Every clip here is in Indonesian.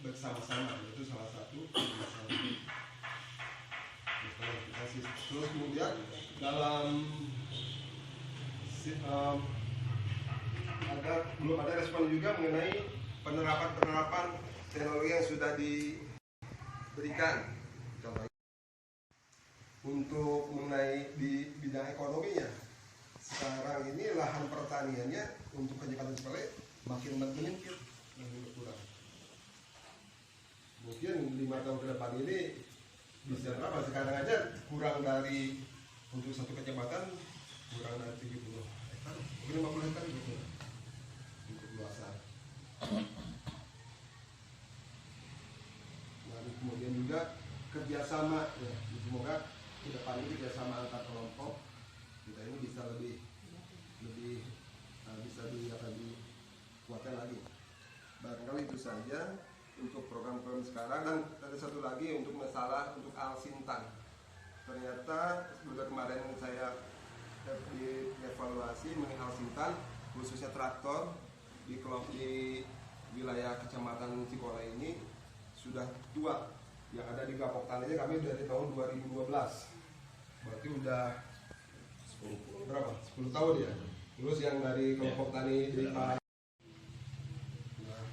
bersama-sama, itu salah satu terus kemudian dalam belum ada respon juga mengenai penerapan teknologi yang sudah diberikan. Contohnya untuk mengenai di bidang ekonominya, sekarang ini lahan pertaniannya untuk Kecamatan Cipale makin menyempit dan berkurang. Mungkin 5 tahun ke depan ini bisa berapa? Sekarang aja kurang dari untuk satu kecamatan kurang dari 70 hektar, mungkin 50 hektar gitu untuk luasan. Dan kemudian juga kerjasama, ya, semoga ke depan ini kerjasama antar kelompok kita ini bisa lebih bisa dikuatkan lagi. Barangkali itu saja untuk program-program sekarang. Dan ada satu lagi untuk masalah untuk Al-Sintan. Ternyata sebenarnya kemarin saya dievaluasi mengenai Al-Sintan, khususnya traktor di wilayah Kecamatan Cikole ini sudah tua. Yang ada di Gapok Taninya kami dari tahun 2012. Berarti udah 10 tahun ya. Terus yang dari kelompok tani di Pak. Nah,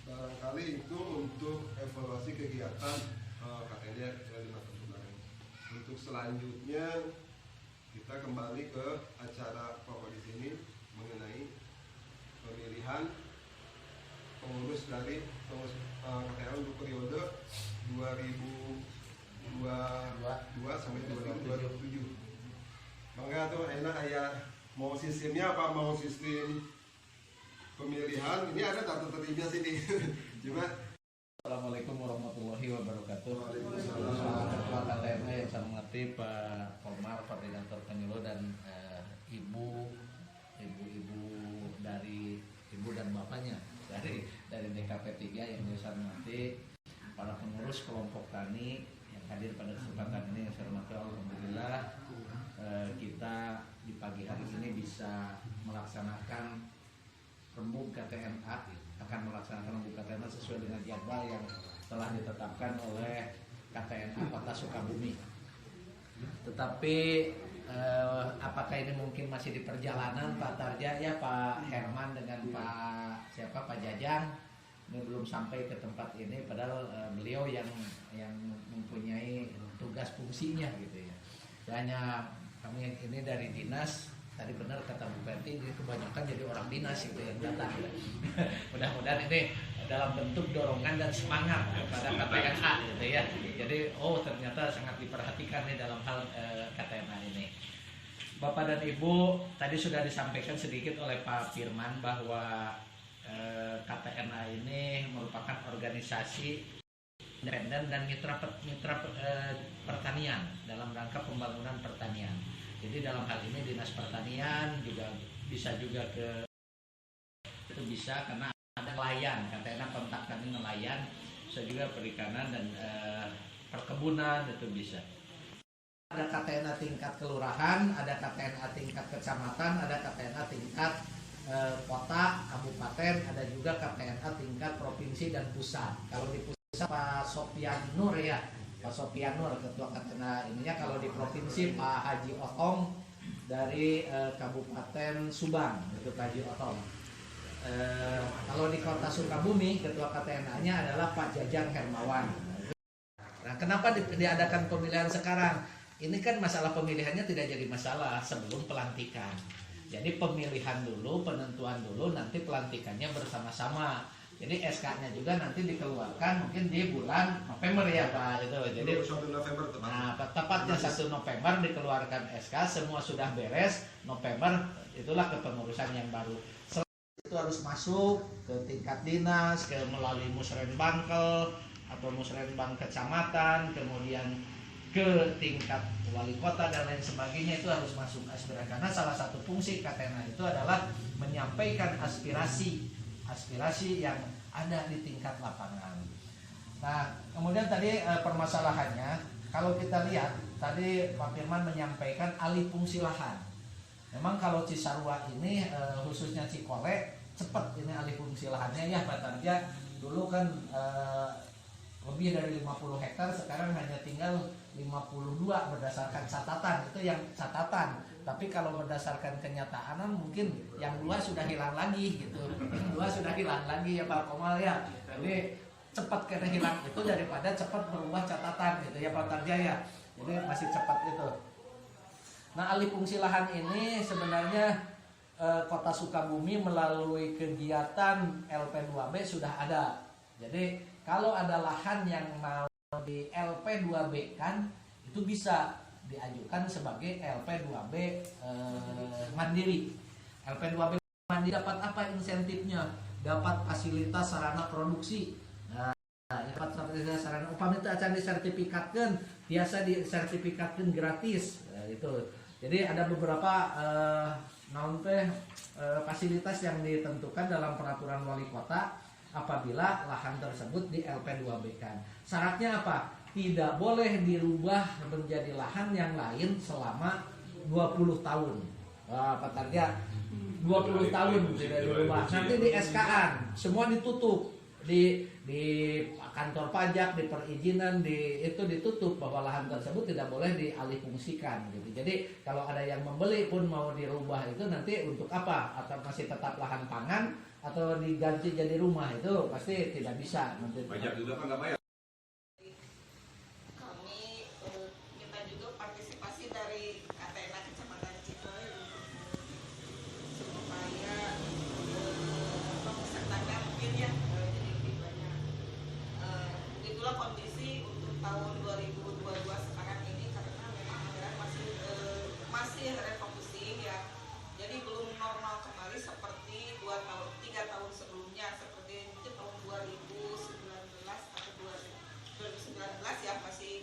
barangkali itu untuk evaluasi kegiatan KTD dari masa kemarin. Untuk selanjutnya kita kembali ke acara pokok di sini mengenai pemilihan pengurus dari KTL untuk periode 2022 sampai 2027. Mangga tuh enak ayah mau sistemnya apa, mau sistem pemilihan, ini ada tata tertibnya sini. Cuma Assalamualaikum warahmatullahi wabarakatuh. Waalaikumsalam. Ketua KTM yang saya hormati Pak Komar, Koordinator Penyuluh, dan ibu dari ibu dan bapaknya dari DKP 3 yang saya hormati, para pengurus kelompok tani yang hadir pada kesempatan ini yang saya hormati. Alhamdulillah kita di pagi hari ini bisa melaksanakan rembuk KTNA, akan melaksanakan rembuk KTNA sesuai dengan jadwal yang telah ditetapkan oleh KTNA Kota Sukabumi. Tetapi apakah ini mungkin masih di perjalanan Pak Tarja, ya Pak Herman dengan Pak Jajang ini belum sampai ke tempat ini, padahal beliau yang mempunyai tugas fungsinya gitu ya. Hanya kami ini dari dinas, tadi benar kata Bu Peti, ini kebanyakan jadi orang dinas gitu yang datang ya. Mudah-mudahan ini dalam bentuk dorongan dan semangat kepada KTNA gitu ya. Jadi ternyata sangat diperhatikan nih dalam hal KTNA ini. Bapak dan Ibu, tadi sudah disampaikan sedikit oleh Pak Firman bahwa KTNA ini merupakan organisasi independen dan mitra pertanian dalam rangka pembangunan pertanian. Jadi dalam hal ini Dinas Pertanian juga bisa itu bisa karena ada nelayan, KTNA kontak kami nelayan, bisa juga perikanan dan perkebunan itu bisa. Ada KTNA tingkat kelurahan, ada KTNA tingkat kecamatan, ada KTNA tingkat kota, kabupaten, ada juga KTNA tingkat provinsi dan pusat. Kalau di pusat Pak Sofian Nur ya, Pak Sofian Nur ketua KTNA ininya. Kalau di provinsi Pak Haji Otong dari Kabupaten Subang, itu Pak Haji Otong. Kalau di Kota Sukabumi ketua KTNA-nya adalah Pak Jajang Hermawan. Nah, kenapa diadakan pemilihan sekarang? Ini kan masalah pemilihannya tidak jadi masalah sebelum pelantikan. Jadi pemilihan dulu, penentuan dulu, nanti pelantikannya bersama-sama. Jadi SK-nya juga nanti dikeluarkan mungkin di bulan November ya Pak. Itu. Jadi 1 November tepatnya 1 November dikeluarkan SK, semua sudah beres. November itulah kepengurusan yang baru. Setelah itu harus masuk ke tingkat dinas, melalui Musrenbangkel atau Musrenbang kecamatan, kemudian ke tingkat wali kota dan lain sebagainya, itu harus masuk aspirasi. Karena salah satu fungsi KTNA itu adalah menyampaikan aspirasi yang ada di tingkat lapangan. Nah, kemudian tadi permasalahannya, kalau kita lihat tadi Pak Firman menyampaikan alih fungsi lahan. Memang kalau Cisarua ini khususnya Cikole cepat ini alih fungsi lahannya ya Pak Tarja. Dulu kan lebih dari 50 hektar, sekarang hanya tinggal 52 berdasarkan catatan. Itu yang catatan. Tapi kalau berdasarkan kenyataan mungkin yang 2 sudah hilang lagi gitu. Yang 2 sudah hilang lagi ya Pak Komal ya. Jadi cepat kena hilang itu daripada cepat berubah catatan gitu ya Pak Tarjaya. Jadi masih cepat itu. Nah, alih fungsi lahan ini sebenarnya Kota Sukabumi melalui kegiatan LP2B sudah ada. Jadi kalau ada lahan yang mau di LP2B kan itu bisa diajukan sebagai LP2B mandiri. LP2B mandiri dapat apa insentifnya? Dapat fasilitas sarana produksi. Nah, dapat fasilitas sarana upami teu acan disertifikatkeun, biasa disertifikatkeun gratis. Nah, itu. Jadi ada beberapa fasilitas yang ditentukan dalam peraturan wali kota apabila lahan tersebut di LP2B kan. Syaratnya apa? Tidak boleh dirubah menjadi lahan yang lain selama 20 tahun. Pak Tarja, 20 tahun tidak dirubah. Nanti di SK-an semua ditutup. Di kantor pajak, di perizinan, itu ditutup bahwa lahan tersebut tidak boleh dialihfungsikan gitu. Jadi kalau ada yang membeli pun mau dirubah itu nanti untuk apa? Atau masih tetap lahan pangan atau diganti jadi rumah, itu pasti tidak bisa nanti. Pajak juga kan nggak bayar. Kami minta juga partisipasi dari KTNA Kecamatan Cipoe supaya pesertanya mungkin ya jadi lebih banyak. Itulah kondisi untuk tahun 2022 sekarang ini karena memang anggaran masih refocusing ya. Jadi belum normal kembali seperti 3 tahun sebelumnya, seperti mungkin tahun 2019 atau 2019 ya masih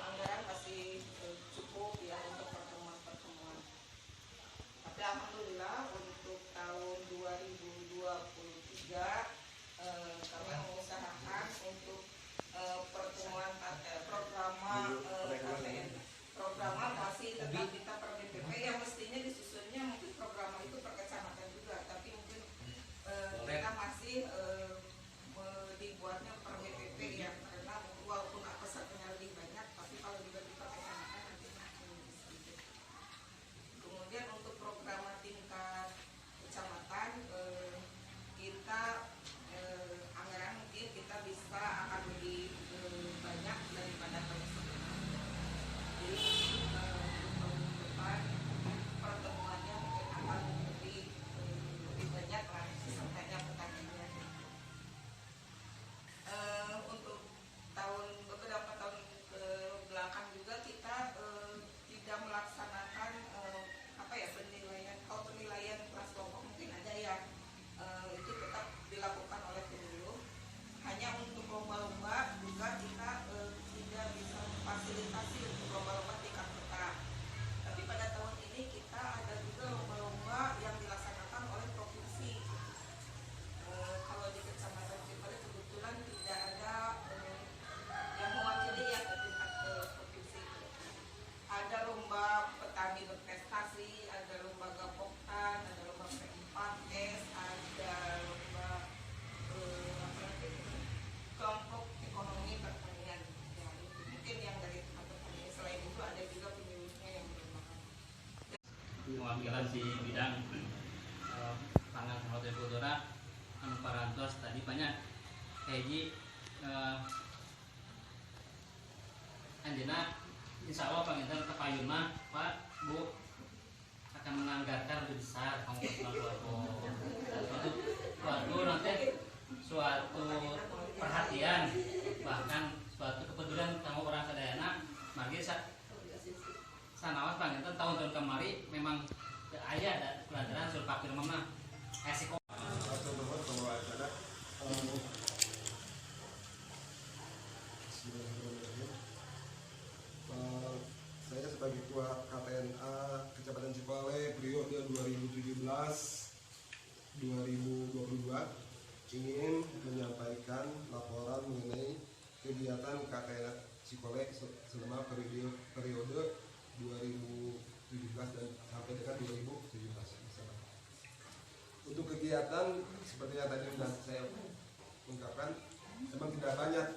anggaran masih cukup ya untuk pertemuan-pertemuan. Tapi alhamdulillah untuk tahun 2023 kami mengusahakan untuk pertemuan program masih tetap kita per BPP yang mestinya disusunnya mungkin program itu per kecamatan juga, tapi mungkin kita masih dibuatnya per BPP ya, karena walaupun pesertanya lebih banyak tapi kalau dibagi per kecamatan nanti makin sedikit. Kemudian untuk program tingkat kecamatan kita anggaran mungkin kita bisa akan lebih banyak daripada tahun sebelumnya. Jadi tahun depan pertemuannya mungkin akan lebih banyak lah pesertanya petaninya. Untuk beberapa tahun belakang juga kita tidak melaksanakan penilaian. Kalau penilaian kelas kelompok mungkin ada ya, itu tetap dilakukan oleh pemilih. Hanya untuk lomba-lomba juga kita tidak bisa memfasilitasi untuk lomba-lomba tingkat kota. Tapi pada tahun ini kita ada juga lomba-lomba yang dilaksanakan oleh provinsi. Kalau di Kecamatan Cipoe kebetulan tidak ada yang mewakili ya ke tingkat provinsi. Ada lomba petani berprestasi, ada lomba gapoktan, ada lomba P4S, ada lomba kelompok ekonomi pertanian. Ya, itu mungkin yang dari tempat pertanian. Selain itu ada juga penyuluhnya yang berlomba. Mewakilkan si bidang pangan hortikultura anu parantos tadi banyak hiji anjeunna insya Allah panginten kepayun mah Pak Bu akan menganggarkan lebih besar ongkos suatu nanti suatu perhatian bahkan suatu kepedulian kamu orang sadayana magi sanawas panginten tahun-tahun kemari memang aya ada pelajaran surpakir mama resiko. Teman-teman bahwa ada saya sebagai ketua KTNA Kecamatan Cipoe periode 2017-2022 ingin menyampaikan laporan mengenai kegiatan KTNA Cipoe selama periode 2017 dan sampai dengan 2017. Untuk kegiatan seperti yang tadi sudah saya ungkapkan memang tidak banyak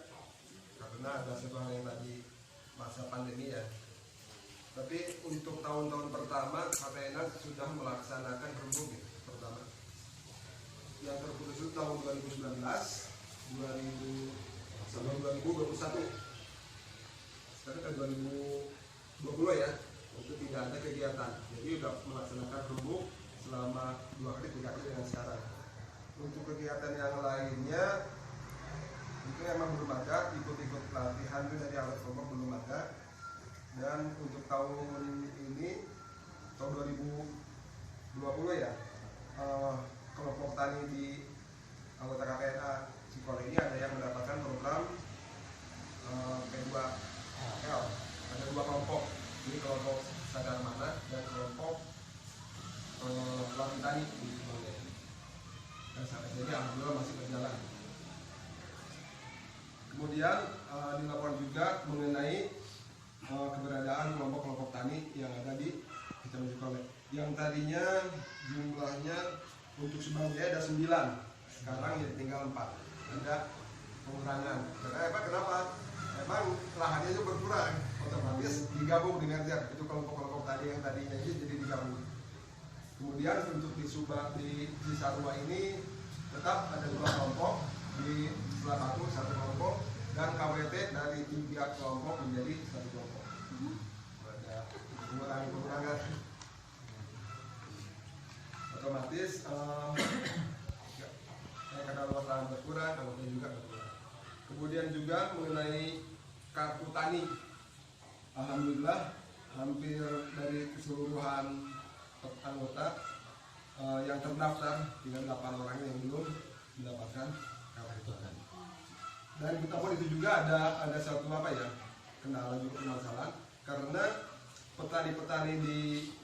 karena ada sebuah yang tadi masa pandemi ya. Tapi untuk tahun-tahun pertama KPNA sudah melaksanakan rembuk ya, pertama. Yang terputus itu tahun 2019, 2000 sampai 2021. Sekarang kan 2020 ya, itu tidak ada kegiatan. Jadi sudah melaksanakan rembuk selama 2 kali 3 kali dengan sekarang. Untuk kegiatan yang lainnya itu memang belum ada, ikut-ikut pelatihan itu dari alat kelompok belum ada. Dan untuk tahun ini tahun 2020 ya, kelompok tani di anggota KPNA Cikole ini ada yang mendapatkan program P2L. Ada 2 kelompok, ini kelompok sadar mana dan kelompok pelatih tani di Cikole. Dan sampai jadi alhamdulillah masih berjalan. Kemudian dilaporkan juga mengenai keberadaan kelompok-kelompok tani yang ada di Kecamatan Cikole. Yang tadinya jumlahnya untuk Subang-Jaya ada 9, sekarang jadi tinggal 4. Ada pengurangan. Kenapa? Memang lahannya itu berkurang, otomatis digabung dengan itu kelompok-kelompok tani yang tadinya ini jadi digabung. Kemudian untuk di Cisarua ini tetap ada 2 kelompok, di Sebelah Batu 1 kelompok, dan KWT dari 3 kelompok menjadi 1 kelompok. Ada pengurangan. Otomatis karena lahan berkurang, anggota juga berkurang. Kemudian juga mengenai kartu tani, alhamdulillah hampir dari keseluruhan anggota yang terdaftar tinggal 8 orang yang belum mendapatkan kartu tani. Dan kita pun itu juga ada satu kendala juga permasalahan karena petani-petani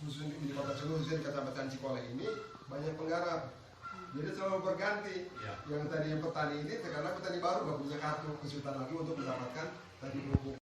khususnya di Kota Solo, khususnya di Kecamatan Cikole ini banyak penggarap. Jadi selalu berganti. Yang tadi petani ini karena petani baru nggak punya kartu kesulitan lagi untuk mendapatkan tadi pupuk.